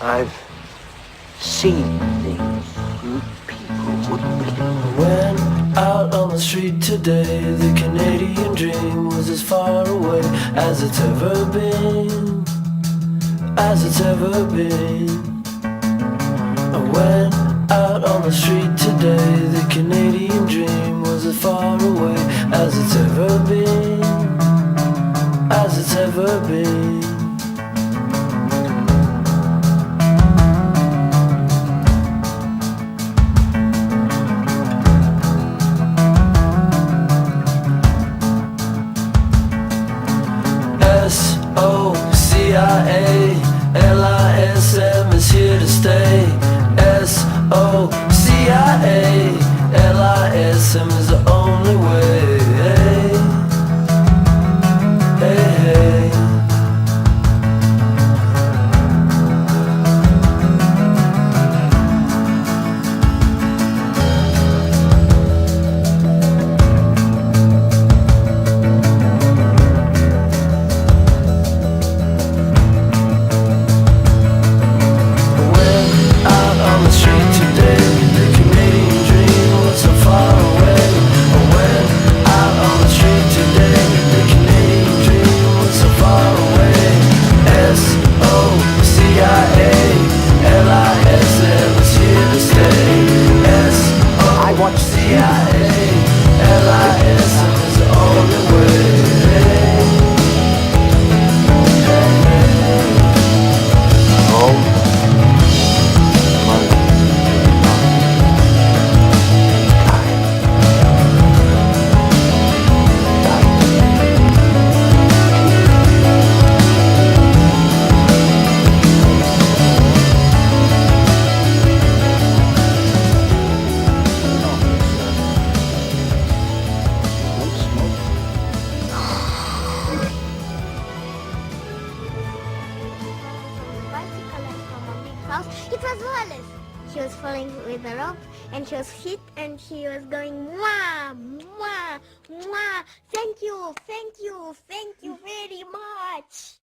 I've seen things you people wouldn't believe. When out on the street today, the Canadian dream was as far away as it's ever been, as it's ever been. When out on the street today, the Canadian dream was as far away as it's ever been, as it's ever been. SOCIALISM is here to stay. SOCIALISM is the only way. Hey, hey. It was Wallace. She was falling with the rope and she was hit and she was going mwah, mwah, mwah. Thank you very much.